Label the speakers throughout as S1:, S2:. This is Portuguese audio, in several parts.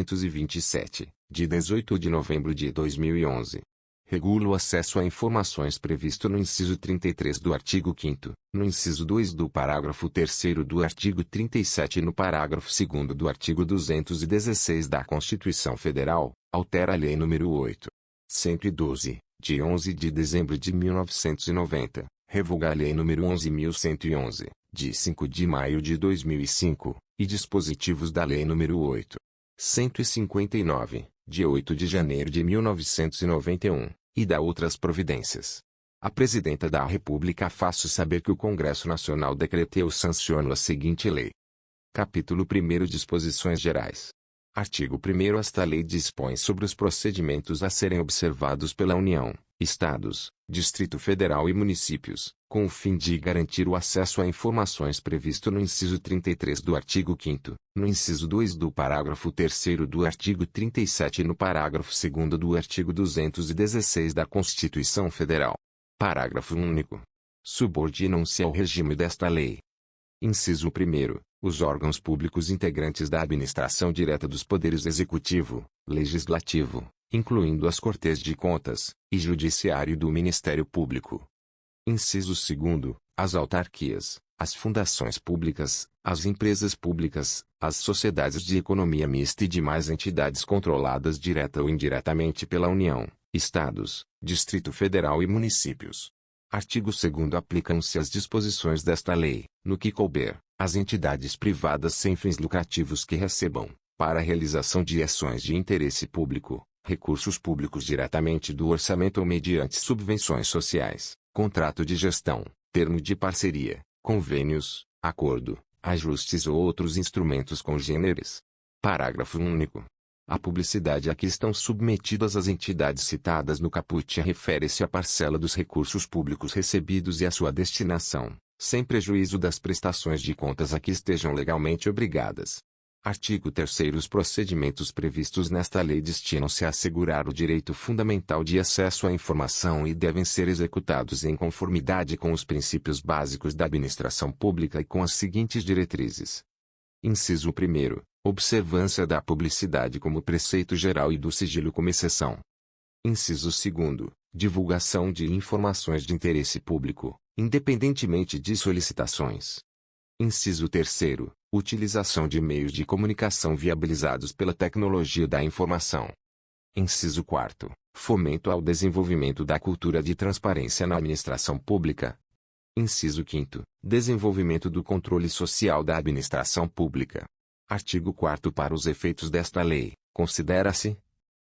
S1: 227, de 18 de novembro de 2011. Regula o acesso a informações previsto no inciso 33 do artigo 5º, no inciso 2 do parágrafo 3º do artigo 37 e no parágrafo 2º do artigo 216 da Constituição Federal, altera a Lei nº 8.112, de 11 de dezembro de 1990, revoga a Lei nº 11.111, de 5 de maio de 2005, e dispositivos da Lei nº 8.159, de 8 de janeiro de 1991, e da outras providências. A Presidenta da República faço saber que o Congresso Nacional decreta e sanciona a seguinte lei. Capítulo 1º Disposições Gerais. Artigo 1º Esta lei dispõe sobre os procedimentos a serem observados pela União, Estados, Distrito Federal e municípios, com o fim de garantir o acesso a informações previsto no inciso 33 do artigo 5º, no inciso 2 do parágrafo 3º do artigo 37 e no parágrafo 2º do artigo 216 da Constituição Federal. Parágrafo único. Subordinam-se ao regime desta lei. Inciso 1º. Os órgãos públicos integrantes da administração direta dos poderes executivo, legislativo, incluindo as Cortes de Contas, e Judiciário do Ministério Público. Inciso 2º. As autarquias, as fundações públicas, as empresas públicas, as sociedades de economia mista e demais entidades controladas direta ou indiretamente pela União, Estados, Distrito Federal e municípios. Artigo 2º Aplicam-se as disposições desta lei, no que couber, às entidades privadas sem fins lucrativos que recebam, para a realização de ações de interesse público, recursos públicos diretamente do orçamento ou mediante subvenções sociais, contrato de gestão, termo de parceria, convênios, acordo, ajustes ou outros instrumentos congêneres. Parágrafo único. A publicidade a que estão submetidas as entidades citadas no caput refere-se à parcela dos recursos públicos recebidos e à sua destinação, sem prejuízo das prestações de contas a que estejam legalmente obrigadas. Artigo 3º Os procedimentos previstos nesta lei destinam-se a assegurar o direito fundamental de acesso à informação e devem ser executados em conformidade com os princípios básicos da administração pública e com as seguintes diretrizes. Inciso 1º. Observância da publicidade como preceito geral e do sigilo como exceção. Inciso 2º. Divulgação de informações de interesse público, independentemente de solicitações. Inciso 3º. Utilização de meios de comunicação viabilizados pela tecnologia da informação. Inciso 4º. Fomento ao desenvolvimento da cultura de transparência na administração pública. Inciso 5º. Desenvolvimento do controle social da administração pública. Artigo 4º Para os efeitos desta lei, considera-se: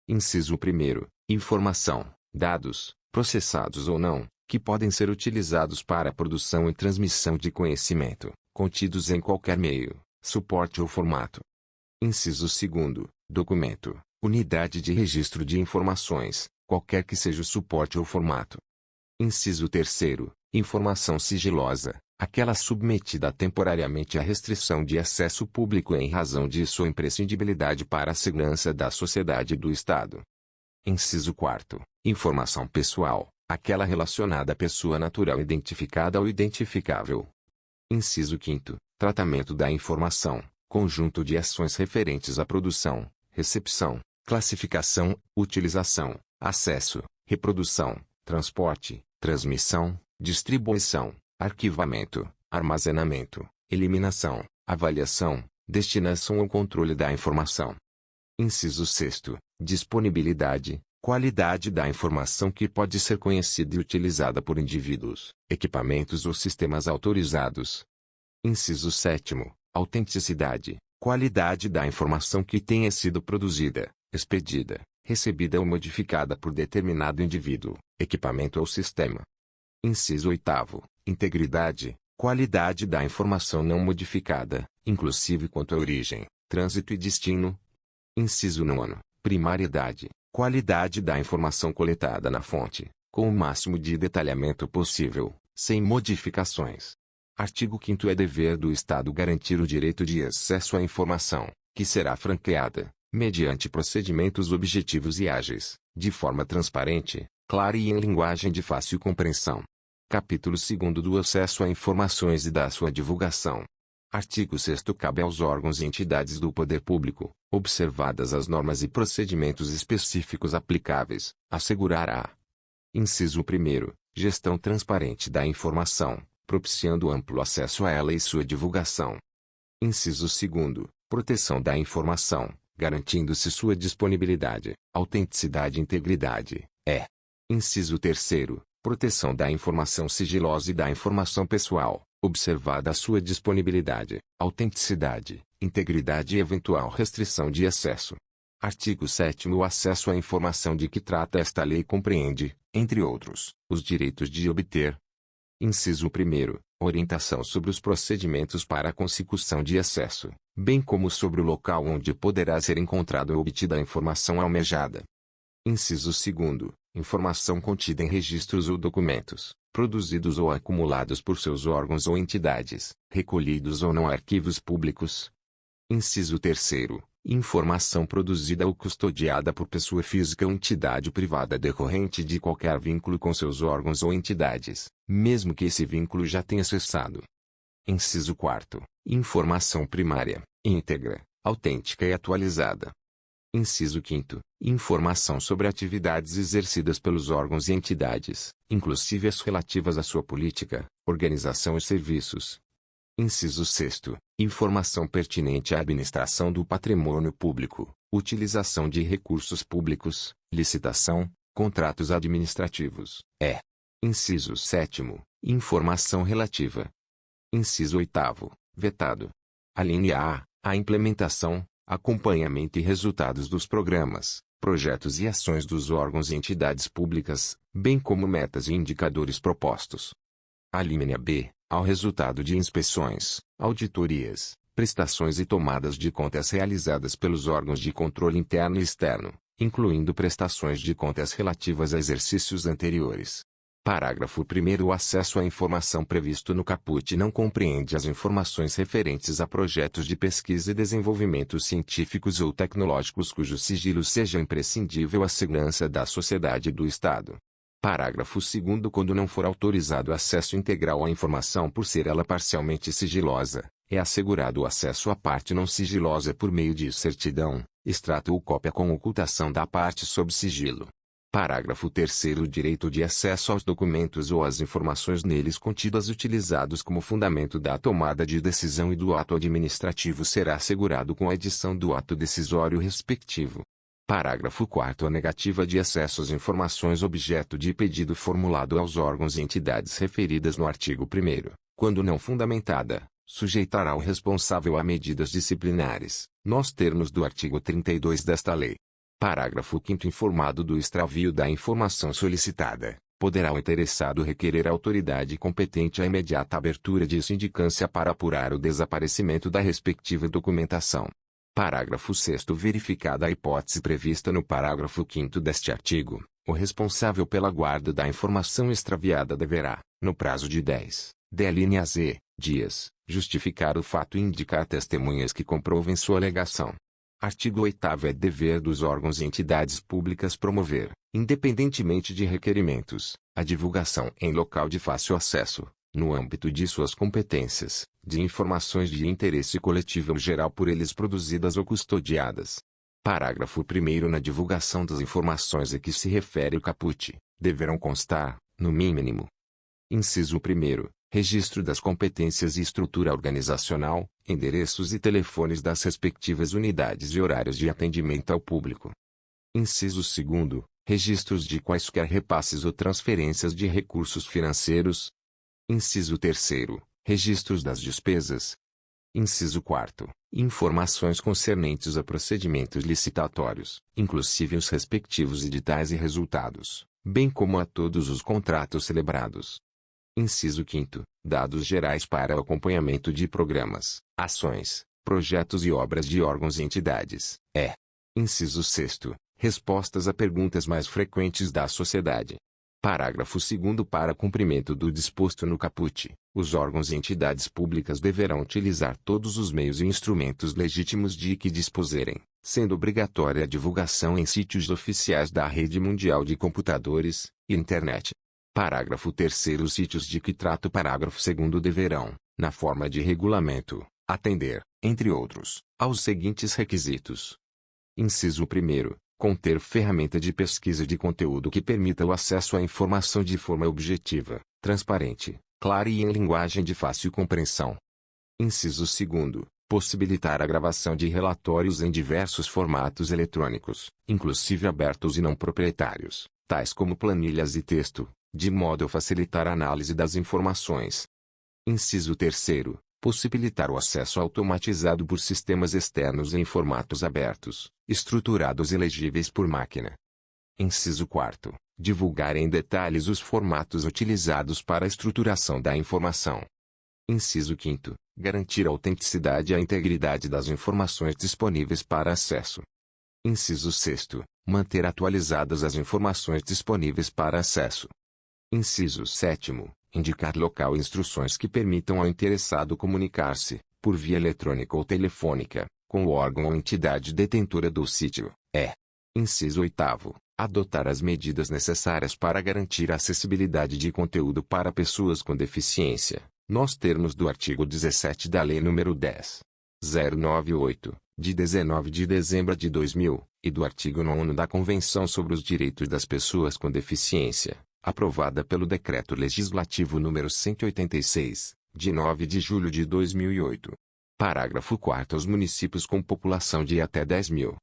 S1: Inciso 1º. Informação, dados, processados ou não, que podem ser utilizados para a produção e transmissão de conhecimento, contidos em qualquer meio, suporte ou formato. Inciso 2º. Documento, unidade de registro de informações, qualquer que seja o suporte ou formato. Inciso 3º. Informação sigilosa, aquela submetida temporariamente à restrição de acesso público em razão de sua imprescindibilidade para a segurança da sociedade e do Estado. Inciso 4º. Informação pessoal, aquela relacionada à pessoa natural identificada ou identificável. Inciso 5º. Tratamento da informação, conjunto de ações referentes à produção, recepção, classificação, utilização, acesso, reprodução, transporte, transmissão, distribuição, arquivamento, armazenamento, eliminação, avaliação, destinação ou controle da informação. Inciso 6º. Disponibilidade, qualidade da informação que pode ser conhecida e utilizada por indivíduos, equipamentos ou sistemas autorizados. Inciso 7º. Autenticidade, qualidade da informação que tenha sido produzida, expedida, recebida ou modificada por determinado indivíduo, equipamento ou sistema. Inciso 8º. Integridade, qualidade da informação não modificada, inclusive quanto à origem, trânsito e destino. Inciso 9º. Primariedade, qualidade da informação coletada na fonte, com o máximo de detalhamento possível, sem modificações. Artigo 5º É dever do Estado garantir o direito de acesso à informação, que será franqueada, mediante procedimentos objetivos e ágeis, de forma transparente, clara e em linguagem de fácil compreensão. Capítulo 2º do acesso a informações e da sua divulgação. Artigo 6º. Cabe aos órgãos e entidades do poder público, observadas as normas e procedimentos específicos aplicáveis, assegurar a: inciso 1º, gestão transparente da informação, propiciando amplo acesso a ela e sua divulgação. Inciso 2º, proteção da informação, garantindo-se sua disponibilidade, autenticidade e integridade. Inciso 3º, proteção da informação sigilosa e da informação pessoal, observada a sua disponibilidade, autenticidade, integridade e eventual restrição de acesso. Artigo 7º. O acesso à informação de que trata esta lei compreende, entre outros, os direitos de obter. Inciso 1º. Orientação sobre os procedimentos para a consecução de acesso, bem como sobre o local onde poderá ser encontrada ou obtida a informação almejada. Inciso 2º. Informação contida em registros ou documentos, produzidos ou acumulados por seus órgãos ou entidades, recolhidos ou não a arquivos públicos. Inciso 3º. Informação produzida ou custodiada por pessoa física ou entidade privada decorrente de qualquer vínculo com seus órgãos ou entidades, mesmo que esse vínculo já tenha cessado. Inciso 4º. Informação primária, íntegra, autêntica e atualizada. Inciso 5º. Informação sobre atividades exercidas pelos órgãos e entidades, inclusive as relativas à sua política, organização e serviços. Inciso 6º. Informação pertinente à administração do patrimônio público, utilização de recursos públicos, licitação, contratos administrativos. Inciso 7º. Informação relativa. Inciso 8º. Vetado. Alínea A. A implementação, acompanhamento e resultados dos programas, projetos e ações dos órgãos e entidades públicas, bem como metas e indicadores propostos. Alínea B. Ao resultado de inspeções, auditorias, prestações e tomadas de contas realizadas pelos órgãos de controle interno e externo, incluindo prestações de contas relativas a exercícios anteriores. Parágrafo 1º. O acesso à informação previsto no caput não compreende as informações referentes a projetos de pesquisa e desenvolvimento científicos ou tecnológicos cujo sigilo seja imprescindível à segurança da sociedade e do Estado. Parágrafo 2º. Quando não for autorizado acesso integral à informação por ser ela parcialmente sigilosa, é assegurado o acesso à parte não sigilosa por meio de certidão, extrato ou cópia com ocultação da parte sob sigilo. Parágrafo 3º. O direito de acesso aos documentos ou às informações neles contidas utilizados como fundamento da tomada de decisão e do ato administrativo será assegurado com a edição do ato decisório respectivo. Parágrafo 4º. A negativa de acesso às informações objeto de pedido formulado aos órgãos e entidades referidas no artigo 1º, quando não fundamentada, sujeitará o responsável a medidas disciplinares, nos termos do artigo 32 desta lei. Parágrafo 5º. Informado do extravio da informação solicitada, poderá o interessado requerer à autoridade competente a imediata abertura de sindicância para apurar o desaparecimento da respectiva documentação. Parágrafo 6º. Verificada a hipótese prevista no parágrafo 5º deste artigo, o responsável pela guarda da informação extraviada deverá, no prazo de 10, linha Z, dias, justificar o fato e indicar testemunhas que comprovem sua alegação. Artigo 8º. É dever dos órgãos e entidades públicas promover, independentemente de requerimentos, a divulgação em local de fácil acesso, no âmbito de suas competências, de informações de interesse coletivo ou geral por eles produzidas ou custodiadas. Parágrafo 1º. Na divulgação das informações a que se refere o caput, deverão constar, no mínimo. Inciso 1º. Registro das competências e estrutura organizacional, endereços e telefones das respectivas unidades e horários de atendimento ao público. Inciso 2º. Registros de quaisquer repasses ou transferências de recursos financeiros. Inciso 3º. Registros das despesas. Inciso 4º. Informações concernentes a procedimentos licitatórios, inclusive os respectivos editais e resultados, bem como a todos os contratos celebrados. Inciso 5º. Dados gerais para o acompanhamento de programas, ações, projetos e obras de órgãos e entidades. Inciso 6º. Respostas a perguntas mais frequentes da sociedade. Parágrafo 2º. Para cumprimento do disposto no caput, os órgãos e entidades públicas deverão utilizar todos os meios e instrumentos legítimos de que dispuserem, sendo obrigatória a divulgação em sítios oficiais da Rede Mundial de Computadores, Internet. Parágrafo 3º. Os sítios de que trata o parágrafo 2º deverão, na forma de regulamento, atender, entre outros, aos seguintes requisitos. Inciso 1º. Conter ferramenta de pesquisa de conteúdo que permita o acesso à informação de forma objetiva, transparente, clara e em linguagem de fácil compreensão. Inciso 2º. Possibilitar a gravação de relatórios em diversos formatos eletrônicos, inclusive abertos e não proprietários, tais como planilhas e texto, de modo a facilitar a análise das informações. Inciso 3º. Possibilitar o acesso automatizado por sistemas externos em formatos abertos, estruturados e legíveis por máquina. Inciso 4º. Divulgar em detalhes os formatos utilizados para a estruturação da informação. Inciso 5º. Garantir a autenticidade e a integridade das informações disponíveis para acesso. Inciso 6º. Manter atualizadas as informações disponíveis para acesso. Inciso 7º. Indicar local e instruções que permitam ao interessado comunicar-se, por via eletrônica ou telefônica, com o órgão ou entidade detentora do sítio. Inciso 8º. Adotar as medidas necessárias para garantir a acessibilidade de conteúdo para pessoas com deficiência, nos termos do artigo 17 da Lei nº 10.098, de 19 de dezembro de 2000, e do artigo 9º da Convenção sobre os Direitos das Pessoas com Deficiência, aprovada pelo Decreto Legislativo nº 186, de 9 de julho de 2008. Parágrafo 4º. Os municípios com população de até 10.000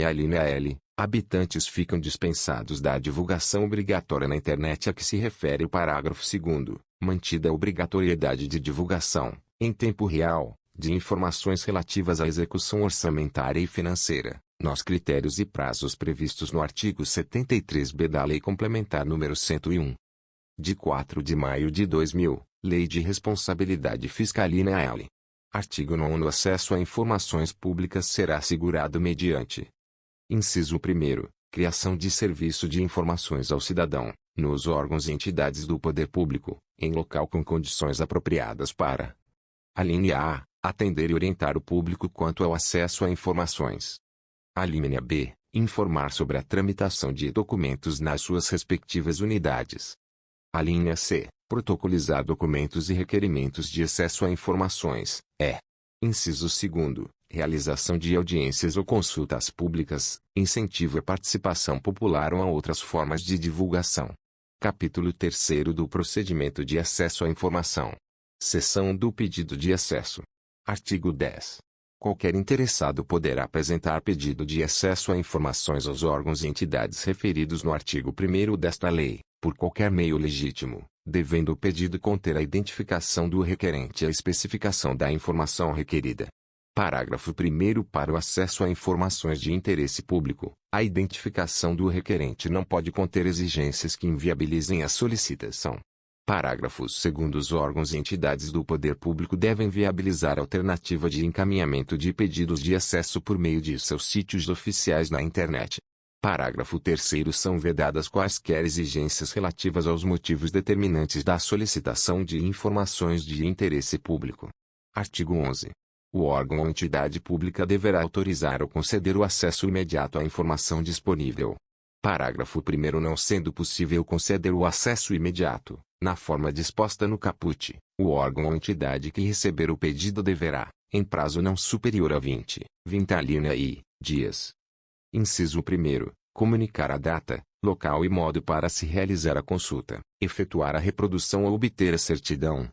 S1: alínea L, habitantes ficam dispensados da divulgação obrigatória na internet a que se refere o parágrafo 2º, mantida a obrigatoriedade de divulgação, em tempo real, de informações relativas à execução orçamentária e financeira, nos critérios e prazos previstos no artigo 73b da Lei Complementar nº 101. De 4 de maio de 2000, Lei de Responsabilidade Fiscal linha L. Artigo 9º. O acesso a informações públicas será assegurado mediante: inciso 1º. Criação de serviço de informações ao cidadão, nos órgãos e entidades do poder público, em local com condições apropriadas para: alínea A. Atender e orientar o público quanto ao acesso a informações. Alínea B. Informar sobre a tramitação de documentos nas suas respectivas unidades. Alínea C. Protocolizar documentos e requerimentos de acesso a informações. Inciso 2º. Realização de audiências ou consultas públicas, incentivo à participação popular ou a outras formas de divulgação. Capítulo 3º do Procedimento de Acesso à Informação. Seção do Pedido de Acesso. Artigo 10. Qualquer interessado poderá apresentar pedido de acesso a informações aos órgãos e entidades referidos no artigo 1º desta lei, por qualquer meio legítimo, devendo o pedido conter a identificação do requerente e a especificação da informação requerida. Parágrafo 1º. Para o acesso a informações de interesse público, a identificação do requerente não pode conter exigências que inviabilizem a solicitação. Parágrafo 2º. Os órgãos e entidades do poder público devem viabilizar a alternativa de encaminhamento de pedidos de acesso por meio de seus sítios oficiais na internet. Parágrafo 3º. São vedadas quaisquer exigências relativas aos motivos determinantes da solicitação de informações de interesse público. Artigo 11. O órgão ou entidade pública deverá autorizar ou conceder o acesso imediato à informação disponível. Parágrafo 1º. Não sendo possível conceder o acesso imediato, na forma disposta no caput, o órgão ou entidade que receber o pedido deverá, em prazo não superior a 20 alínea I, dias. Inciso 1º. Comunicar a data, local e modo para se realizar a consulta, efetuar a reprodução ou obter a certidão.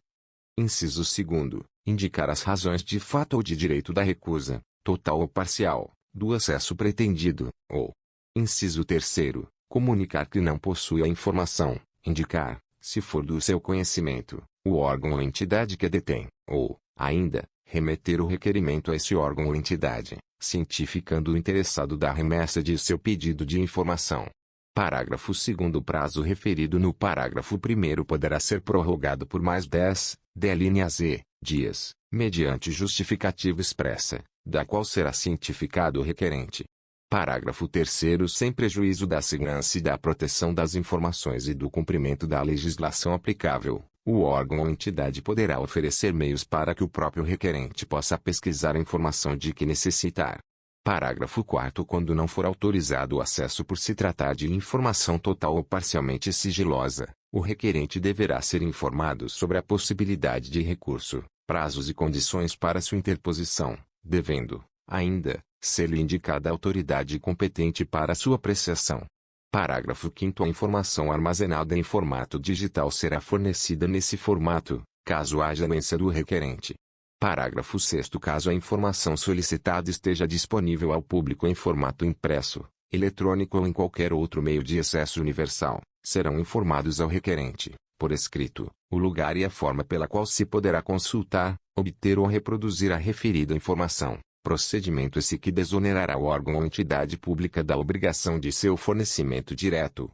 S1: Inciso 2º. Indicar as razões de fato ou de direito da recusa, total ou parcial, do acesso pretendido, ou. Inciso 3º. Comunicar que não possui a informação, indicar, se for do seu conhecimento, o órgão ou entidade que a detém, ou, ainda, remeter o requerimento a esse órgão ou entidade, cientificando o interessado da remessa de seu pedido de informação. Parágrafo 2º. O prazo referido no parágrafo 1º poderá ser prorrogado por mais 10, alínea Z, dias, mediante justificativa expressa, da qual será cientificado o requerente. Parágrafo 3º. Sem prejuízo da segurança e da proteção das informações e do cumprimento da legislação aplicável, o órgão ou entidade poderá oferecer meios para que o próprio requerente possa pesquisar a informação de que necessitar. Parágrafo 4º. Quando não for autorizado o acesso por se tratar de informação total ou parcialmente sigilosa, o requerente deverá ser informado sobre a possibilidade de recurso, Prazos e condições para sua interposição, devendo, ainda, ser-lhe indicada a autoridade competente para sua apreciação. Parágrafo 5º. A informação armazenada em formato digital será fornecida nesse formato, caso haja anuência do requerente. Parágrafo 6º. Caso a informação solicitada esteja disponível ao público em formato impresso, eletrônico ou em qualquer outro meio de acesso universal, serão informados ao requerente, por escrito, o lugar e a forma pela qual se poderá consultar, obter ou reproduzir a referida informação. Procedimento esse que desonerará o órgão ou entidade pública da obrigação de seu fornecimento direto,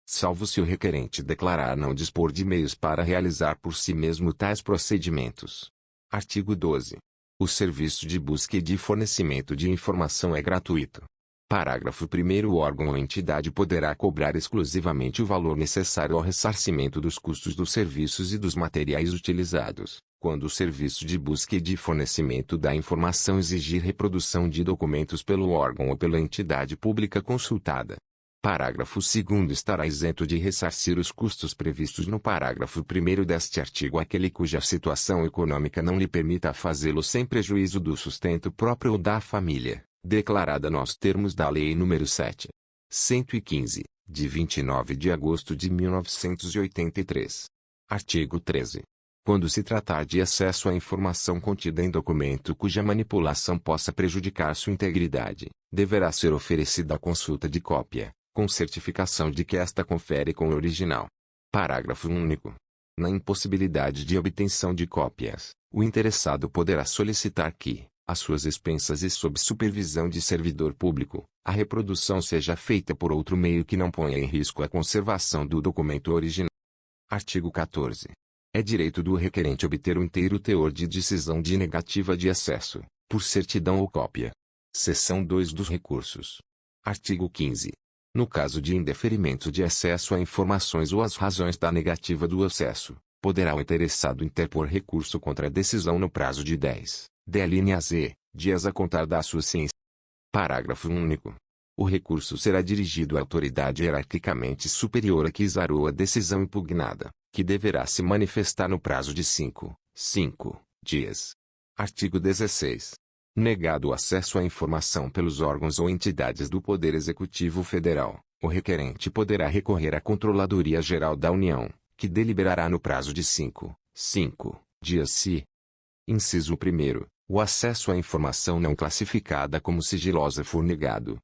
S1: salvo se o requerente declarar não dispor de meios para realizar por si mesmo tais procedimentos. Artigo 12. O serviço de busca e de fornecimento de informação é gratuito. Parágrafo 1º. O órgão ou entidade poderá cobrar exclusivamente o valor necessário ao ressarcimento dos custos dos serviços e dos materiais utilizados, quando o serviço de busca e de fornecimento da informação exigir reprodução de documentos pelo órgão ou pela entidade pública consultada. Parágrafo 2º. Estará isento de ressarcir os custos previstos no parágrafo 1º deste artigo aquele cuja situação econômica não lhe permita fazê-lo sem prejuízo do sustento próprio ou da família, declarada nos termos da Lei nº 7.115, de 29 de agosto de 1983. Artigo 13. Quando se tratar de acesso à informação contida em documento cuja manipulação possa prejudicar sua integridade, deverá ser oferecida a consulta de cópia, com certificação de que esta confere com o original. Parágrafo único. Na impossibilidade de obtenção de cópias, o interessado poderá solicitar que, às suas expensas e sob supervisão de servidor público, a reprodução seja feita por outro meio que não ponha em risco a conservação do documento original. Artigo 14. É direito do requerente obter o inteiro teor de decisão de negativa de acesso, por certidão ou cópia. Seção 2 dos recursos. Artigo 15. No caso de indeferimento de acesso a informações ou as razões da negativa do acesso, poderá o interessado interpor recurso contra a decisão no prazo de 10, dias a contar da sua ciência. Parágrafo único. O recurso será dirigido à autoridade hierarquicamente superior a que exarou a decisão impugnada, que deverá se manifestar no prazo de 5 dias. Artigo 16. Negado o acesso à informação pelos órgãos ou entidades do Poder Executivo Federal, o requerente poderá recorrer à Controladoria Geral da União, que deliberará no prazo de 5 dias se: inciso 1º, o acesso à informação não classificada como sigilosa for negado.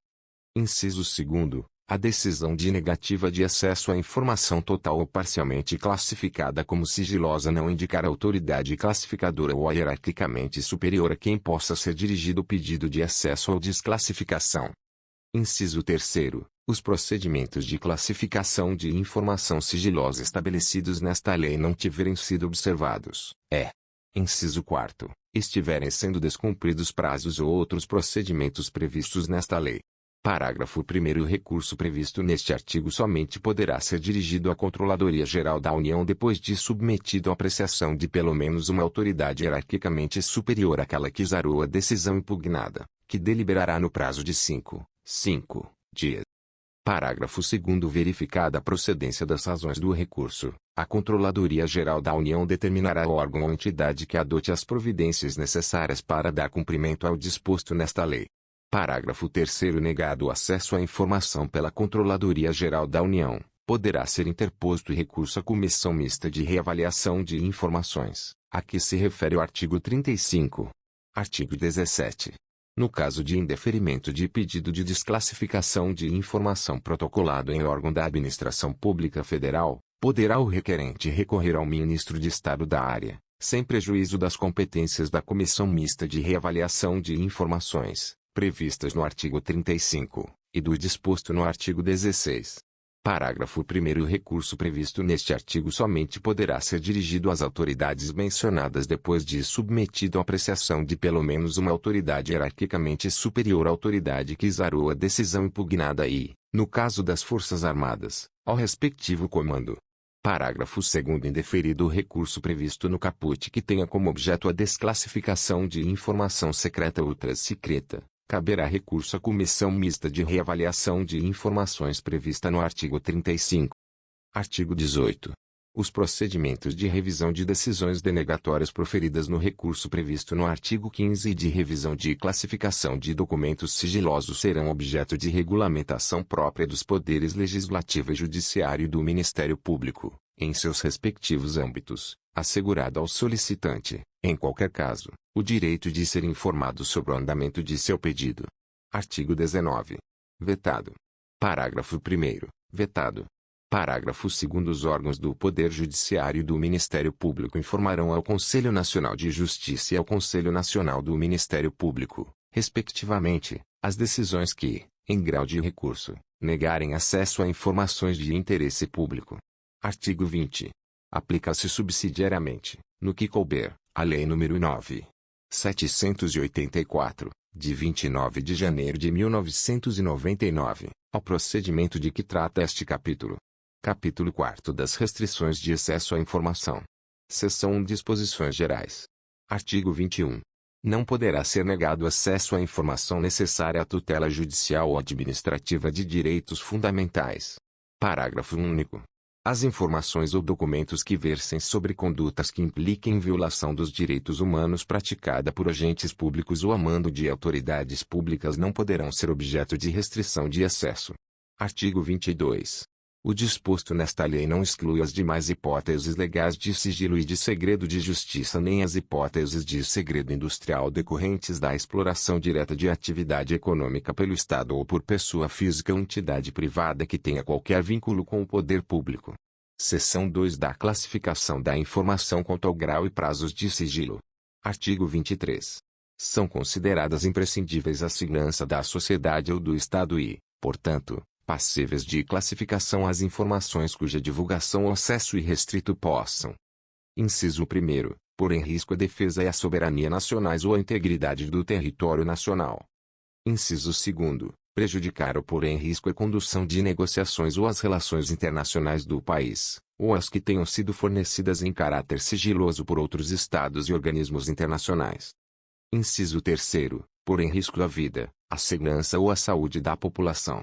S1: Inciso 2º, a decisão de negativa de acesso à informação total ou parcialmente classificada como sigilosa não indicar a autoridade classificadora ou a hierarquicamente superior a quem possa ser dirigido o pedido de acesso ou desclassificação. Inciso 3º, os procedimentos de classificação de informação sigilosa estabelecidos nesta lei não tiverem sido observados, inciso 4º, estiverem sendo descumpridos prazos ou outros procedimentos previstos nesta lei. Parágrafo 1º. O recurso previsto neste artigo somente poderá ser dirigido à Controladoria Geral da União depois de submetido à apreciação de pelo menos uma autoridade hierarquicamente superior àquela que exarou a decisão impugnada, que deliberará no prazo de 5 dias. Parágrafo 2º. Verificada a procedência das razões do recurso, a Controladoria Geral da União determinará ao órgão ou entidade que adote as providências necessárias para dar cumprimento ao disposto nesta lei. Parágrafo 3º. Negado o acesso à informação pela Controladoria Geral da União, poderá ser interposto recurso à Comissão Mista de Reavaliação de Informações, a que se refere o artigo 35. Artigo 17. No caso de indeferimento de pedido de desclassificação de informação protocolado em órgão da Administração Pública Federal, poderá o requerente recorrer ao Ministro de Estado da área, sem prejuízo das competências da Comissão Mista de Reavaliação de Informações, previstas no artigo 35, e do disposto no artigo 16. Parágrafo 1º. O recurso previsto neste artigo somente poderá ser dirigido às autoridades mencionadas depois de submetido à apreciação de pelo menos uma autoridade hierarquicamente superior à autoridade que exarou a decisão impugnada e, no caso das Forças Armadas, ao respectivo comando. Parágrafo 2º. Indeferido o recurso previsto no caput que tenha como objeto a desclassificação de informação secreta ou ultra-secreta, caberá recurso à Comissão Mista de Reavaliação de Informações prevista no artigo 35. Artigo 18. Os procedimentos de revisão de decisões denegatórias proferidas no recurso previsto no artigo 15 e de revisão de classificação de documentos sigilosos serão objeto de regulamentação própria dos poderes legislativo e judiciário e do Ministério Público, em seus respectivos âmbitos, assegurado ao solicitante, em qualquer caso, o direito de ser informado sobre o andamento de seu pedido. Artigo 19. Vetado. Parágrafo 1º. Vetado. Parágrafo 2º. Os órgãos do Poder Judiciário e do Ministério Público informarão ao Conselho Nacional de Justiça e ao Conselho Nacional do Ministério Público, respectivamente, as decisões que, em grau de recurso, negarem acesso a informações de interesse público. Artigo 20. Aplica-se subsidiariamente, no que couber, a Lei nº 9.784, de 29 de janeiro de 1999, ao procedimento de que trata este capítulo. Capítulo 4 das restrições de acesso à informação. Seção 1. Disposições gerais. Artigo 21. Não poderá ser negado acesso à informação necessária à tutela judicial ou administrativa de direitos fundamentais. Parágrafo único. As informações ou documentos que versem sobre condutas que impliquem violação dos direitos humanos praticada por agentes públicos ou a mando de autoridades públicas não poderão ser objeto de restrição de acesso. Artigo 22. O disposto nesta lei não exclui as demais hipóteses legais de sigilo e de segredo de justiça nem as hipóteses de segredo industrial decorrentes da exploração direta de atividade econômica pelo Estado ou por pessoa física ou entidade privada que tenha qualquer vínculo com o poder público. Seção 2 da classificação da informação quanto ao grau e prazos de sigilo. Artigo 23. São consideradas imprescindíveis à segurança da sociedade ou do Estado e, portanto, passíveis de classificação as informações cuja divulgação ou acesso irrestrito possam. Inciso 1º. Pôr em risco a defesa e a soberania nacionais ou a integridade do território nacional. Inciso 2º. Prejudicar ou pôr em risco a condução de negociações ou as relações internacionais do país, ou as que tenham sido fornecidas em caráter sigiloso por outros estados e organismos internacionais. Inciso 3º. Pôr em risco a vida, a segurança ou a saúde da população.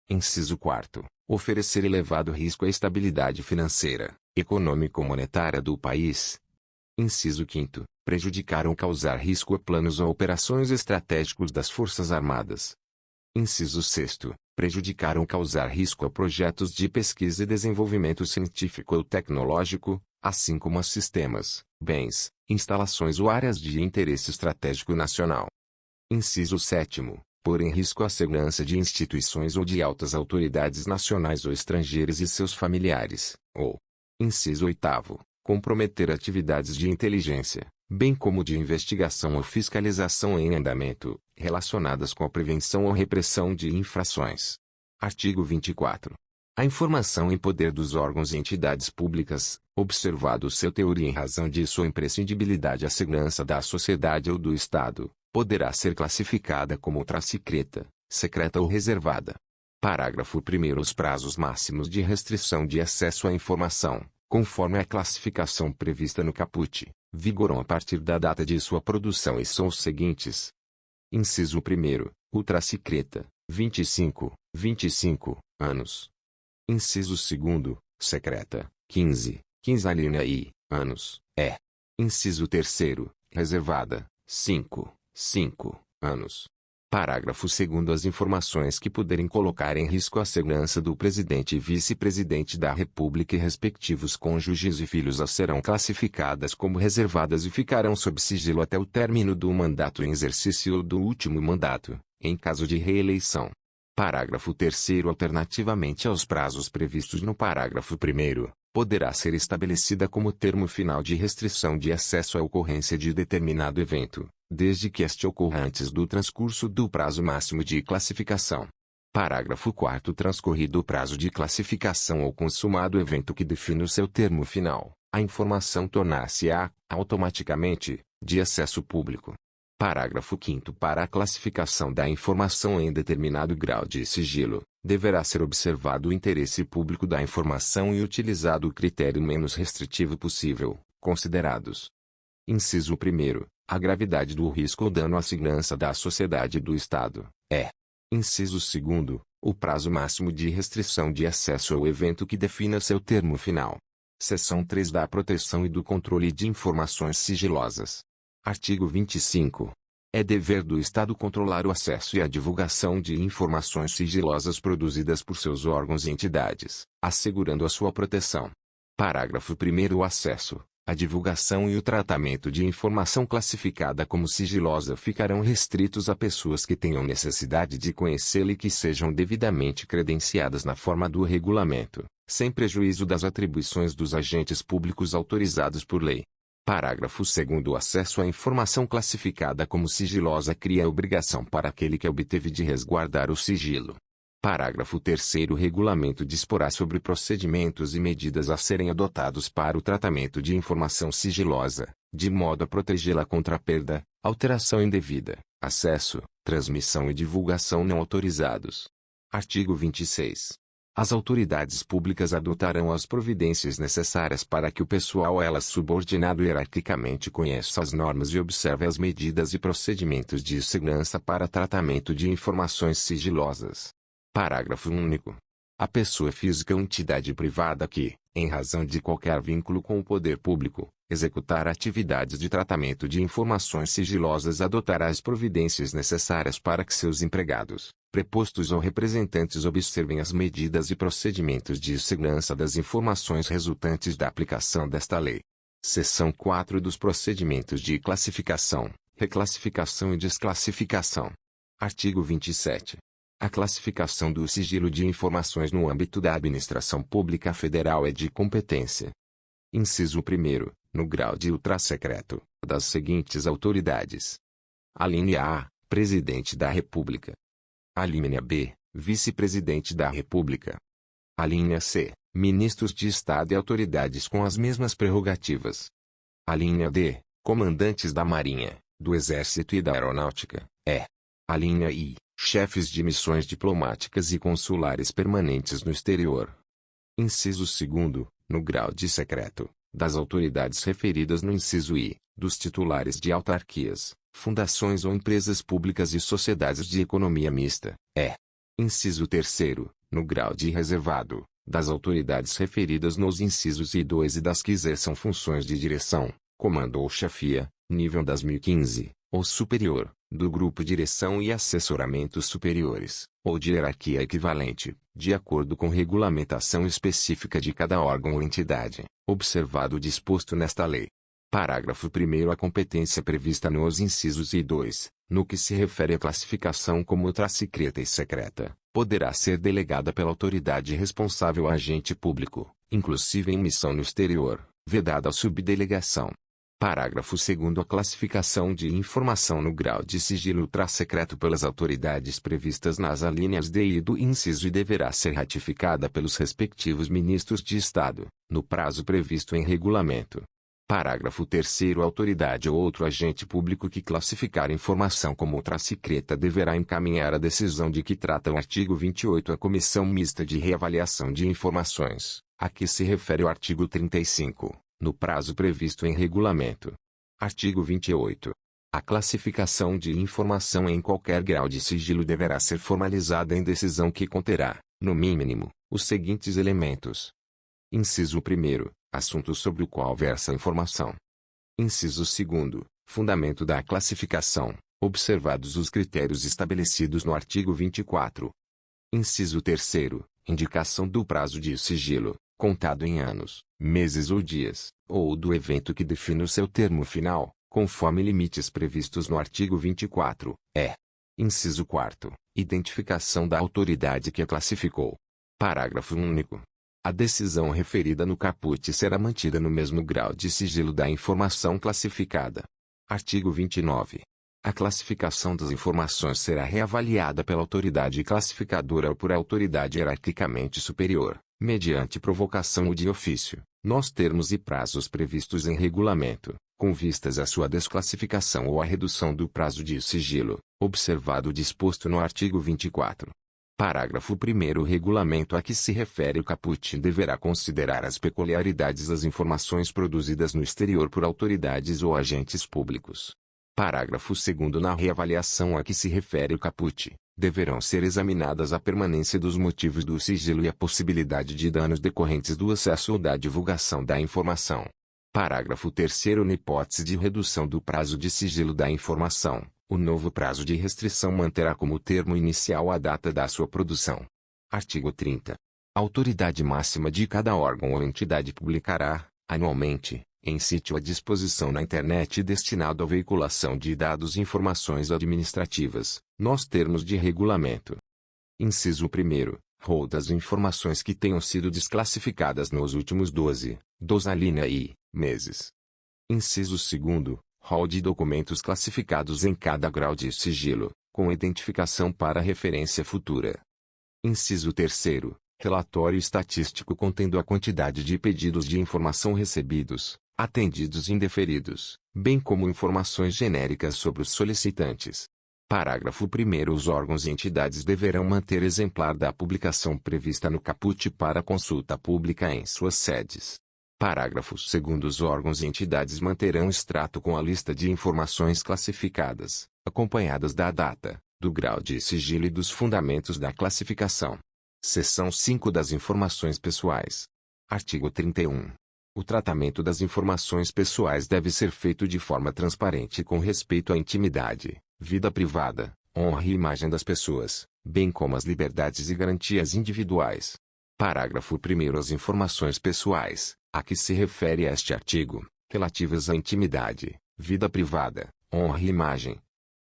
S1: Inciso 4º. Oferecer elevado risco à estabilidade financeira, econômico-monetária do país. Inciso 5º. Prejudicar ou causar risco a planos ou operações estratégicos das Forças Armadas. Inciso 6º. Prejudicar ou causar risco a projetos de pesquisa e desenvolvimento científico ou tecnológico, assim como a sistemas, bens, instalações ou áreas de interesse estratégico nacional. Inciso 7º. Pôr em risco a segurança de instituições ou de altas autoridades nacionais ou estrangeiras e seus familiares, ou. Inciso 8º. Comprometer atividades de inteligência, bem como de investigação ou fiscalização em andamento, relacionadas com a prevenção ou repressão de infrações. Artigo 24. A informação em poder dos órgãos e entidades públicas, observado seu teor e em razão de sua imprescindibilidade à segurança da sociedade ou do Estado, poderá ser classificada como ultra-secreta, secreta ou reservada. Parágrafo 1º. Os prazos máximos de restrição de acesso à informação, conforme a classificação prevista no caput, vigoram a partir da data de sua produção e são os seguintes. Inciso 1º. Ultra-secreta, 25 anos. Inciso 2º. Secreta, 15 alínea I, anos, Inciso 3º. Reservada, 5 anos. Parágrafo 2º. As informações que puderem colocar em risco a segurança do presidente e vice-presidente da República e respectivos cônjuges e filhos serão classificadas como reservadas e ficarão sob sigilo até o término do mandato em exercício ou do último mandato, em caso de reeleição. Parágrafo 3º. Alternativamente aos prazos previstos no parágrafo 1º, poderá ser estabelecida como termo final de restrição de acesso à ocorrência de determinado evento, desde que este ocorra antes do transcurso do prazo máximo de classificação. Parágrafo 4º. Transcorrido o prazo de classificação ou consumado o evento que define o seu termo final, a informação tornar-se-á, automaticamente, de acesso público. Parágrafo 5º. Para a classificação da informação em determinado grau de sigilo, deverá ser observado o interesse público da informação e utilizado o critério menos restritivo possível, considerados. Inciso 1º. A gravidade do risco ou dano à segurança da sociedade e do Estado, Inciso 2º. O prazo máximo de restrição de acesso ao evento que defina seu termo final. Seção 3 da proteção e do controle de informações sigilosas. Artigo 25. É dever do Estado controlar o acesso e a divulgação de informações sigilosas produzidas por seus órgãos e entidades, assegurando a sua proteção. Parágrafo 1º. O acesso, a divulgação e o tratamento de informação classificada como sigilosa ficarão restritos a pessoas que tenham necessidade de conhecê-la e que sejam devidamente credenciadas na forma do regulamento, sem prejuízo das atribuições dos agentes públicos autorizados por lei. Parágrafo 2º. O acesso à informação classificada como sigilosa cria a obrigação para aquele que a obteve de resguardar o sigilo. Parágrafo 3º. O regulamento disporá sobre procedimentos e medidas a serem adotados para o tratamento de informação sigilosa, de modo a protegê-la contra a perda, alteração indevida, acesso, transmissão e divulgação não autorizados. Artigo 26. As autoridades públicas adotarão as providências necessárias para que o pessoal a elas subordinado hierarquicamente conheça as normas e observe as medidas e procedimentos de segurança para tratamento de informações sigilosas. Parágrafo único. A pessoa física ou entidade privada que, em razão de qualquer vínculo com o poder público, executar atividades de tratamento de informações sigilosas adotará as providências necessárias para que seus empregados, prepostos ou representantes observem as medidas e procedimentos de segurança das informações resultantes da aplicação desta lei. Seção 4 dos procedimentos de classificação, reclassificação e desclassificação. Artigo 27. A classificação do sigilo de informações no âmbito da administração pública federal é de competência. Inciso 1º, no grau de ultrasecreto, das seguintes autoridades. Alínea A, Presidente da República. Alínea B, Vice-Presidente da República. Alínea C, Ministros de Estado e autoridades com as mesmas prerrogativas. Alínea D, Comandantes da Marinha, do Exército e da Aeronáutica. Alínea I, Chefes de missões diplomáticas e consulares permanentes no exterior. Inciso 2º, no grau de secreto, das autoridades referidas no inciso I, dos titulares de autarquias, fundações ou empresas públicas e sociedades de economia mista. Inciso 3º, no grau de reservado, das autoridades referidas nos incisos I e 2 e das que exerçam funções de direção, comando ou chefia, nível 2015, ou superior, do grupo direção e assessoramento superiores, ou de hierarquia equivalente, de acordo com regulamentação específica de cada órgão ou entidade, observado o disposto nesta lei. Parágrafo 1º. A competência prevista nos incisos I e 2, no que se refere à classificação como ultrasecreta e secreta, poderá ser delegada pela autoridade responsável a agente público, inclusive em missão no exterior, vedada a subdelegação. Parágrafo 2º. A classificação de informação no grau de sigilo ultrasecreto pelas autoridades previstas nas alíneas D e I do inciso I deverá ser ratificada pelos respectivos ministros de Estado, no prazo previsto em regulamento. Parágrafo 3º. A autoridade ou outro agente público que classificar informação como ultrasecreta deverá encaminhar a decisão de que trata o artigo 28 à Comissão Mista de Reavaliação de Informações, a que se refere o artigo 35. No prazo previsto em regulamento. Artigo 28. A classificação de informação em qualquer grau de sigilo deverá ser formalizada em decisão que conterá, no mínimo, os seguintes elementos. Inciso 1º, assunto sobre o qual versa a informação. Inciso 2º, fundamento da classificação, observados os critérios estabelecidos no artigo 24. Inciso 3º, indicação do prazo de sigilo, contado em anos, meses ou dias, ou do evento que define o seu termo final, conforme limites previstos no artigo 24. Inciso 4º, identificação da autoridade que a classificou. Parágrafo único. A decisão referida no caput será mantida no mesmo grau de sigilo da informação classificada. Artigo 29. A classificação das informações será reavaliada pela autoridade classificadora ou por autoridade hierarquicamente superior, mediante provocação ou de ofício, nos termos e prazos previstos em regulamento, com vistas à sua desclassificação ou à redução do prazo de sigilo, observado o disposto no artigo 24. Parágrafo 1º. O regulamento a que se refere o caput deverá considerar as peculiaridades das informações produzidas no exterior por autoridades ou agentes públicos. Parágrafo 2º. Na reavaliação a que se refere o caput, Deverão ser examinadas a permanência dos motivos do sigilo e a possibilidade de danos decorrentes do acesso ou da divulgação da informação. Parágrafo 3º. Na hipótese de redução do prazo de sigilo da informação, o novo prazo de restrição manterá como termo inicial a data da sua produção. Artigo 30. A autoridade máxima de cada órgão ou entidade publicará, anualmente, em sítio à disposição na internet destinado à veiculação de dados e informações administrativas, nos termos de regulamento. Inciso 1º. Rol das informações que tenham sido desclassificadas nos últimos 12 alínea I, meses. Inciso 2º. Rol de documentos classificados em cada grau de sigilo, com identificação para referência futura. Inciso 3º. Relatório estatístico contendo a quantidade de pedidos de informação recebidos, atendidos e indeferidos, bem como informações genéricas sobre os solicitantes. Parágrafo 1º. Os órgãos e entidades deverão manter exemplar da publicação prevista no caput para consulta pública em suas sedes. Parágrafo 2º. Os órgãos e entidades manterão extrato com a lista de informações classificadas, acompanhadas da data, do grau de sigilo e dos fundamentos da classificação. Seção 5 das informações pessoais. Artigo 31. O tratamento das informações pessoais deve ser feito de forma transparente com respeito à intimidade, vida privada, honra e imagem das pessoas, bem como às liberdades e garantias individuais. Parágrafo 1º. As informações pessoais, a que se refere este artigo, relativas à intimidade, vida privada, honra e imagem.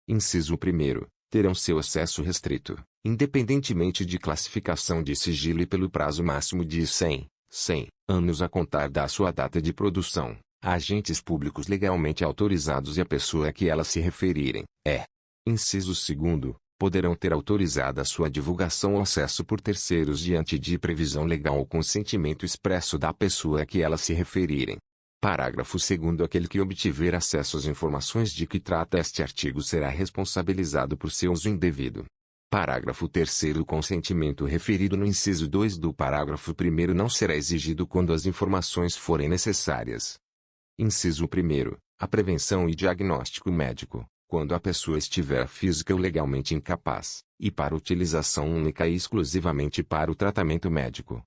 S1: Inciso 1º. Terão seu acesso restrito, independentemente de classificação de sigilo e pelo prazo máximo de 100 anos a contar da sua data de produção, a agentes públicos legalmente autorizados e a pessoa a que elas se referirem. Inciso 2º. Poderão ter autorizada a sua divulgação ou acesso por terceiros diante de previsão legal ou consentimento expresso da pessoa a que elas se referirem. Parágrafo 2º. Aquele que obtiver acesso às informações de que trata este artigo será responsabilizado por seu uso indevido. Parágrafo 3º. O consentimento referido no inciso 2 do parágrafo 1º não será exigido quando as informações forem necessárias. Inciso 1º. A prevenção e diagnóstico médico, quando a pessoa estiver física ou legalmente incapaz, e para utilização única e exclusivamente para o tratamento médico.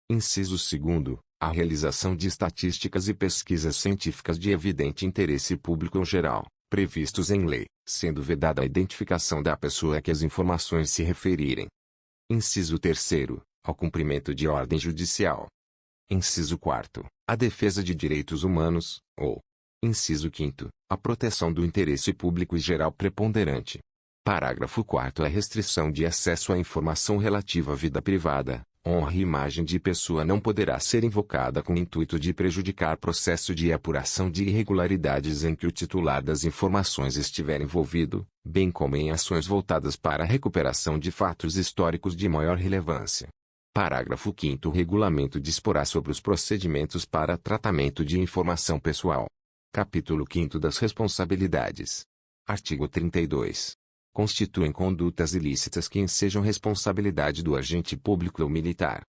S1: Inciso 2º. A realização de estatísticas e pesquisas científicas de evidente interesse público ou geral, previstos em lei, sendo vedada a identificação da pessoa a que as informações se referirem. Inciso 3º. Ao cumprimento de ordem judicial. Inciso 4º. A defesa de direitos humanos, ou. Inciso 5º. A proteção do interesse público e geral preponderante. Parágrafo 4º. A restrição de acesso à informação relativa à vida privada, honra e imagem de pessoa não poderá ser invocada com o intuito de prejudicar processo de apuração de irregularidades em que o titular das informações estiver envolvido, bem como em ações voltadas para a recuperação de fatos históricos de maior relevância. Parágrafo 5º. O regulamento disporá sobre os procedimentos para tratamento de informação pessoal. Capítulo 5 das responsabilidades. Artigo 32. Constituem condutas ilícitas que ensejam responsabilidade do agente público ou militar.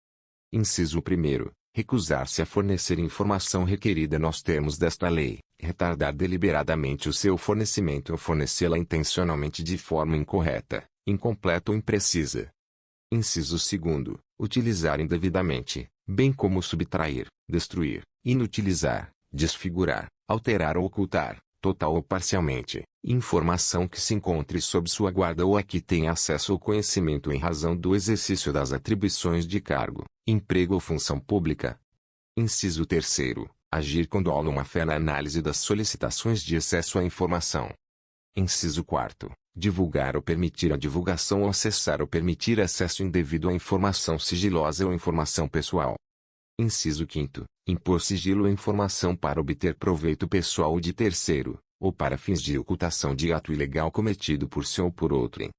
S1: Inciso 1º. Recusar-se a fornecer informação requerida nos termos desta lei, retardar deliberadamente o seu fornecimento ou fornecê-la intencionalmente de forma incorreta, incompleta ou imprecisa. Inciso 2º. Utilizar indevidamente, bem como subtrair, destruir, inutilizar, desfigurar, alterar ou ocultar, total ou parcialmente, informação que se encontre sob sua guarda ou a que tenha acesso ou conhecimento em razão do exercício das atribuições de cargo, emprego ou função pública. Inciso 3º. Agir com dolo ou má-fé na análise das solicitações de acesso à informação. Inciso 4º. Divulgar ou permitir a divulgação ou acessar ou permitir acesso indevido à informação sigilosa ou informação pessoal. Inciso 5º. Impor sigilo ou informação para obter proveito pessoal ou de terceiro, ou para fins de ocultação de ato ilegal cometido por si ou por outrem.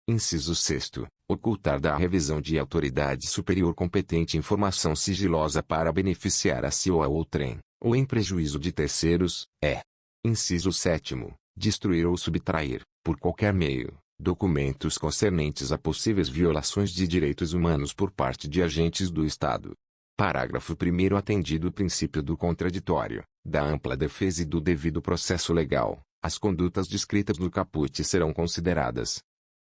S1: Inciso 6º. Ocultar da revisão de autoridade superior competente informação sigilosa para beneficiar a si ou a outrem, ou em prejuízo de terceiros. Inciso 7º. Destruir ou subtrair, por qualquer meio, documentos concernentes a possíveis violações de direitos humanos por parte de agentes do Estado. Parágrafo 1º. Atendido o princípio do contraditório, da ampla defesa e do devido processo legal, as condutas descritas no caput serão consideradas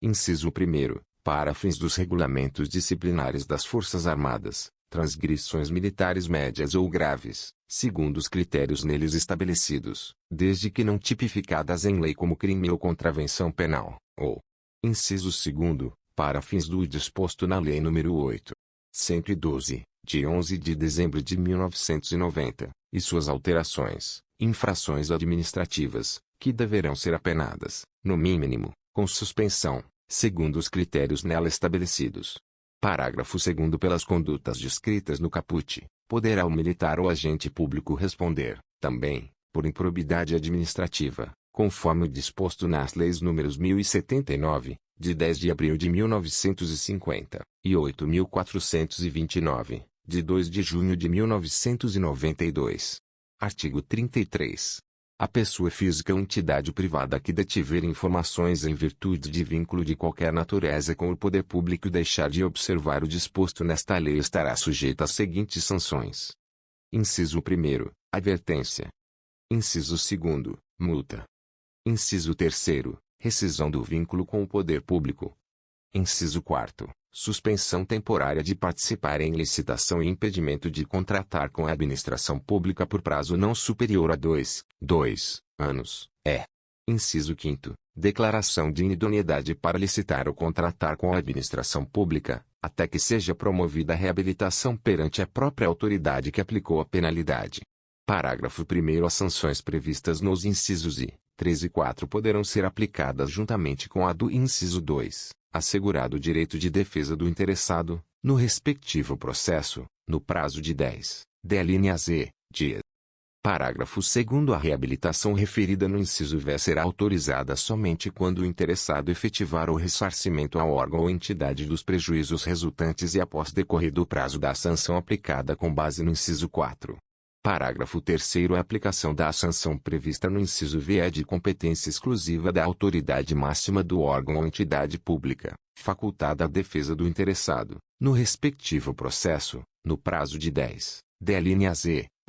S1: Inciso 1º. Para fins dos regulamentos disciplinares das Forças Armadas, transgressões militares médias ou graves, segundo os critérios neles estabelecidos, desde que não tipificadas em lei como crime ou contravenção penal, ou. Inciso 2º. Para fins do disposto na Lei nº 8.112, de 11 de dezembro de 1990, e suas alterações, infrações administrativas, que deverão ser apenadas, no mínimo, com suspensão, segundo os critérios nela estabelecidos. Parágrafo 2º. Pelas condutas descritas no caput, poderá o militar ou agente público responder, também, por improbidade administrativa, conforme o disposto nas leis nº 1079, de 10 de abril de 1950, e 8.429, de 2 de junho de 1992. Artigo 33. A pessoa física ou entidade privada que detiver informações em virtude de vínculo de qualquer natureza com o poder público e deixar de observar o disposto nesta lei estará sujeita às seguintes sanções. Inciso 1º. Advertência. Inciso 2º. Multa. Inciso 3º. Rescisão do vínculo com o poder público. Inciso 4º. Suspensão temporária de participar em licitação e impedimento de contratar com a administração pública por prazo não superior a 2 anos. Inciso 5º. Declaração de inidoneidade para licitar ou contratar com a administração pública, até que seja promovida a reabilitação perante a própria autoridade que aplicou a penalidade. Parágrafo 1º. As sanções previstas nos incisos I, 3 e 4 poderão ser aplicadas juntamente com a do inciso 2, assegurado o direito de defesa do interessado, no respectivo processo, no prazo de 10, dias. Parágrafo 2º. A reabilitação referida no inciso V será autorizada somente quando o interessado efetivar o ressarcimento ao órgão ou entidade dos prejuízos resultantes e após decorrido o prazo da sanção aplicada com base no inciso 4. Parágrafo 3º. A aplicação da sanção prevista no inciso V é de competência exclusiva da autoridade máxima do órgão ou entidade pública, facultada à defesa do interessado, no respectivo processo, no prazo de 10,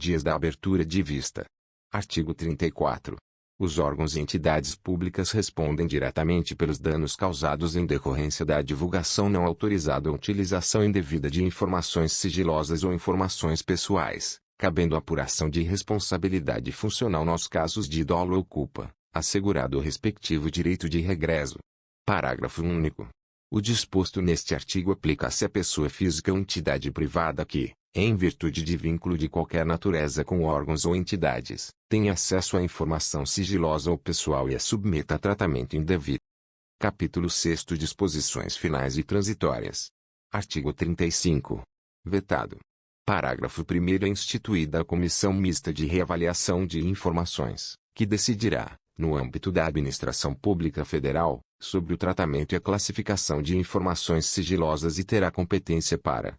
S1: dias da abertura de vista. Artigo 34. Os órgãos e entidades públicas respondem diretamente pelos danos causados em decorrência da divulgação não autorizada ou utilização indevida de informações sigilosas ou informações pessoais, cabendo apuração de responsabilidade funcional nos casos de dolo ou culpa, assegurado o respectivo direito de regresso. Parágrafo único. O disposto neste artigo aplica-se à pessoa física ou entidade privada que, em virtude de vínculo de qualquer natureza com órgãos ou entidades, tenha acesso à informação sigilosa ou pessoal e a submeta a tratamento indevido. Capítulo 6. Disposições finais e transitórias. Artigo 35. Vetado. Parágrafo 1º. É instituída a Comissão Mista de Reavaliação de Informações, que decidirá, no âmbito da Administração Pública Federal, sobre o tratamento e a classificação de informações sigilosas e terá competência para: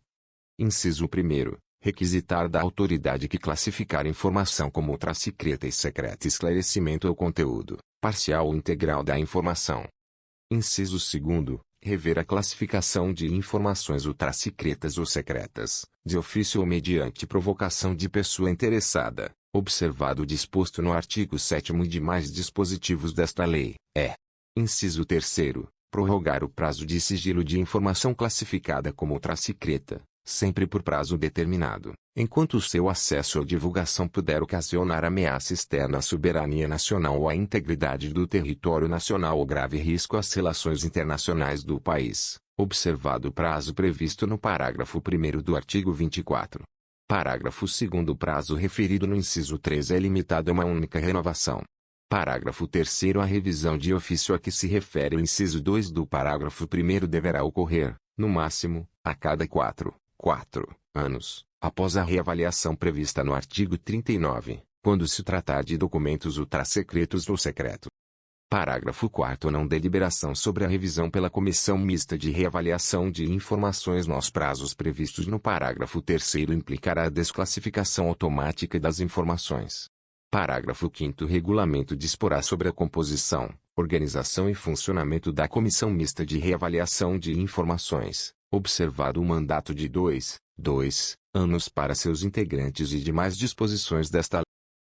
S1: inciso 1º. Requisitar da autoridade que classificar informação como ultrasecreta e secreta esclarecimento ou conteúdo, parcial ou integral da informação. Inciso 2º. Rever a classificação de informações ultrasecretas ou secretas, de ofício ou mediante provocação de pessoa interessada, observado o disposto no artigo 7º e demais dispositivos desta lei. Inciso 3º. Prorrogar o prazo de sigilo de informação classificada como ultrasecreta, sempre por prazo determinado, enquanto o seu acesso ou divulgação puder ocasionar ameaça externa à soberania nacional ou à integridade do território nacional ou grave risco às relações internacionais do país, observado o prazo previsto no parágrafo 1º do artigo 24. Parágrafo 2º. O prazo referido no inciso 3 é limitado a uma única renovação. Parágrafo 3º. A revisão de ofício a que se refere o inciso 2 do parágrafo 1º deverá ocorrer, no máximo, a cada 4 anos, após a reavaliação prevista no artigo 39, quando se tratar de documentos ultrasecretos ou secreto. Parágrafo 4º. Não deliberação sobre a revisão pela Comissão Mista de Reavaliação de Informações nos prazos previstos no parágrafo 3º implicará a desclassificação automática das informações. Parágrafo 5º. Regulamento disporá sobre a composição, organização e funcionamento da Comissão Mista de Reavaliação de Informações, observado o mandato de 2 anos para seus integrantes e demais disposições desta lei.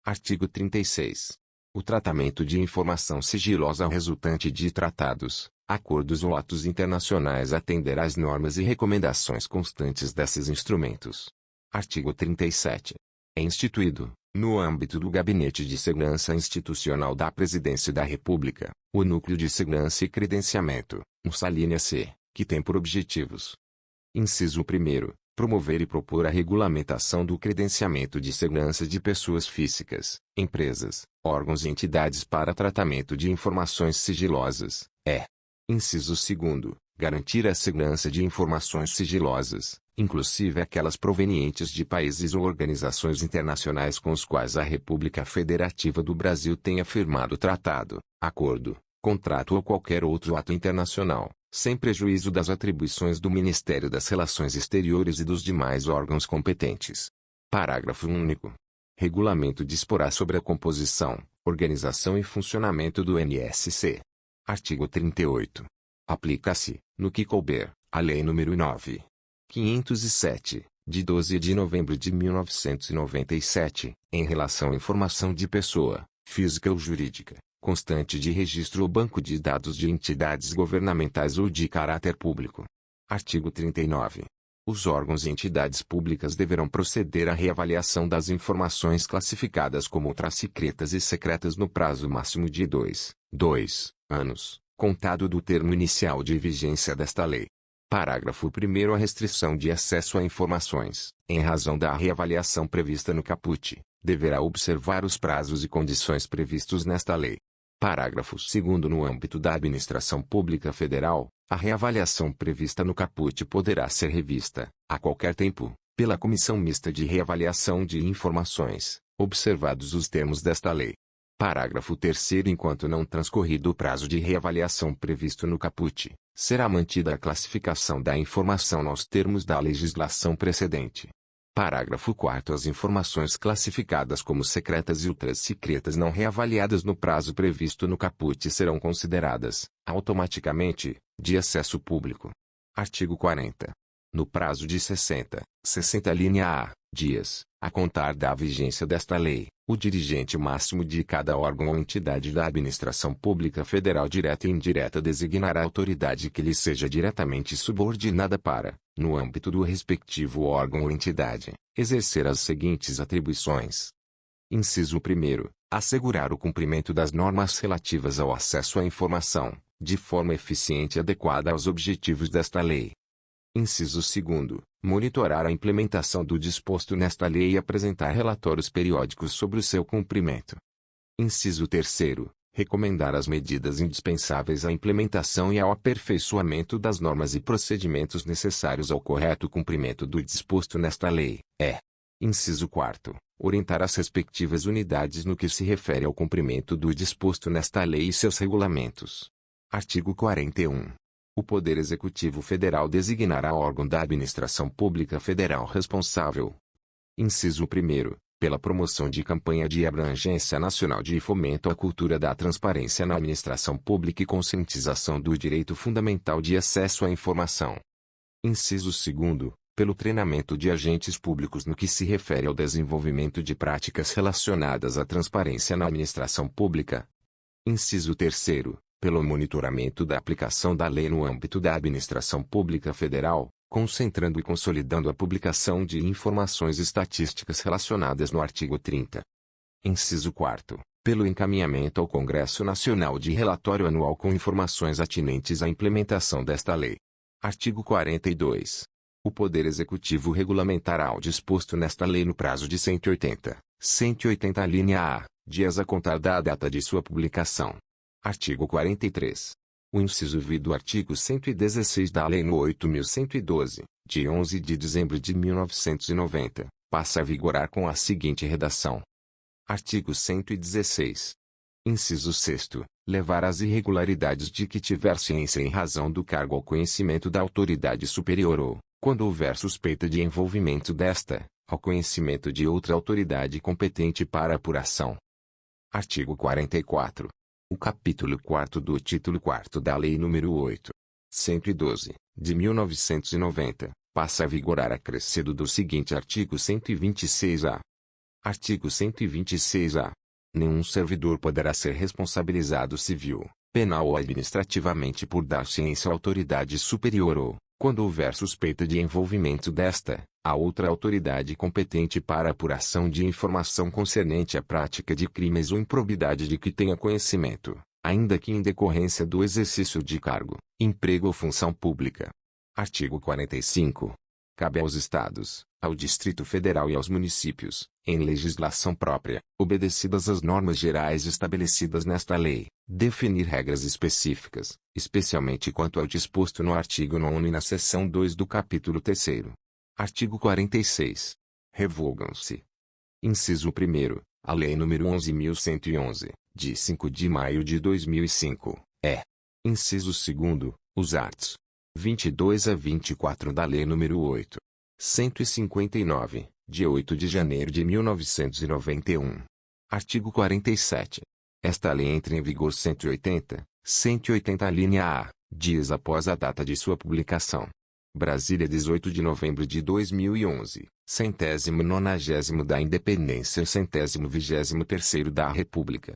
S1: Artigo 36. O tratamento de informação sigilosa resultante de tratados, acordos ou atos internacionais atender às normas e recomendações constantes desses instrumentos. Artigo 37. É instituído, no âmbito do Gabinete de Segurança Institucional da Presidência da República, o Núcleo de Segurança e Credenciamento, alínea C, que tem por objetivos: inciso 1º, promover e propor a regulamentação do credenciamento de segurança de pessoas físicas, empresas, órgãos e entidades para tratamento de informações sigilosas, inciso 2º, garantir a segurança de informações sigilosas, inclusive aquelas provenientes de países ou organizações internacionais com os quais a República Federativa do Brasil tenha firmado tratado, acordo, contrato ou qualquer outro ato internacional, sem prejuízo das atribuições do Ministério das Relações Exteriores e dos demais órgãos competentes. Parágrafo único. Regulamento disporá sobre a composição, organização e funcionamento do NSC. Artigo 38. Aplica-se, no que couber, a Lei nº 9.507, de 12 de novembro de 1997, em relação à informação de pessoa, física ou jurídica, constante de registro ou banco de dados de entidades governamentais ou de caráter público. Artigo 39. Os órgãos e entidades públicas deverão proceder à reavaliação das informações classificadas como ultrasecretas e secretas no prazo máximo de 2 anos, contado do termo inicial de vigência desta lei. Parágrafo 1º. A restrição de acesso a informações, em razão da reavaliação prevista no caput, deverá observar os prazos e condições previstos nesta lei. Parágrafo 2º. No âmbito da administração pública federal, a reavaliação prevista no caput poderá ser revista, a qualquer tempo, pela Comissão Mista de Reavaliação de Informações, observados os termos desta lei. Parágrafo 3º. Enquanto não transcorrido o prazo de reavaliação previsto no caput, será mantida a classificação da informação nos termos da legislação precedente. Parágrafo 4º. As informações classificadas como secretas e ultrasecretas não reavaliadas no prazo previsto no caput serão consideradas, automaticamente, de acesso público. Artigo 40. No prazo de 60 linha A, dias, a contar da vigência desta lei, o dirigente máximo de cada órgão ou entidade da administração pública federal direta e indireta designará a autoridade que lhe seja diretamente subordinada para, no âmbito do respectivo órgão ou entidade, exercer as seguintes atribuições. Inciso 1º. Assegurar o cumprimento das normas relativas ao acesso à informação, de forma eficiente e adequada aos objetivos desta lei. Inciso 2º. Monitorar a implementação do disposto nesta lei e apresentar relatórios periódicos sobre o seu cumprimento. Inciso 3º. Recomendar as medidas indispensáveis à implementação e ao aperfeiçoamento das normas e procedimentos necessários ao correto cumprimento do disposto nesta lei. Inciso 4º. Orientar as respectivas unidades no que se refere ao cumprimento do disposto nesta lei e seus regulamentos. Artigo 41. O Poder Executivo Federal designará órgão da administração pública federal responsável. Inciso 1º. Pela promoção de campanha de abrangência nacional de fomento à cultura da transparência na administração pública e conscientização do direito fundamental de acesso à informação. Inciso 2º. Pelo treinamento de agentes públicos no que se refere ao desenvolvimento de práticas relacionadas à transparência na administração pública. Inciso 3º. Pelo monitoramento da aplicação da lei no âmbito da administração pública federal, concentrando e consolidando a publicação de informações estatísticas relacionadas no artigo 30. Inciso 4º. Pelo encaminhamento ao Congresso Nacional de relatório anual com informações atinentes à implementação desta lei. Artigo 42. O Poder Executivo regulamentará o disposto nesta lei no prazo de 180 linha A, dias a contar da data de sua publicação. Artigo 43. O inciso V do artigo 116 da Lei nº 8.112, de 11 de dezembro de 1990, passa a vigorar com a seguinte redação. Artigo 116. Inciso 6º. Levar as irregularidades de que tiver ciência em razão do cargo ao conhecimento da autoridade superior ou, quando houver suspeita de envolvimento desta, ao conhecimento de outra autoridade competente para apuração. Artigo 44. O capítulo 4º do título 4º da Lei nº 8.112, de 1990, passa a vigorar acrescido do seguinte artigo 126-A. Artigo 126-A. Nenhum servidor poderá ser responsabilizado civil, penal ou administrativamente por dar ciência à autoridade superior ou, quando houver suspeita de envolvimento desta, a outra autoridade competente para apuração de informação concernente à prática de crimes ou improbidade de que tenha conhecimento, ainda que em decorrência do exercício de cargo, emprego ou função pública. Artigo 45. Cabe aos Estados, ao Distrito Federal e aos municípios, em legislação própria, obedecidas as normas gerais estabelecidas nesta lei, definir regras específicas, especialmente quanto ao disposto no artigo 9º e na seção 2 do capítulo 3º. Artigo 46. Revogam-se. Inciso 1º, a Lei nº 11.111, de 5 de maio de 2005, é. Inciso 2º, os arts. 22 a 24 da Lei nº 8.159, de 8 de janeiro de 1991. Artigo 47. Esta lei entra em vigor 180 linha A, dias após a data de sua publicação. Brasília, 18 de novembro de 2011, 190º da Independência, 123º da República.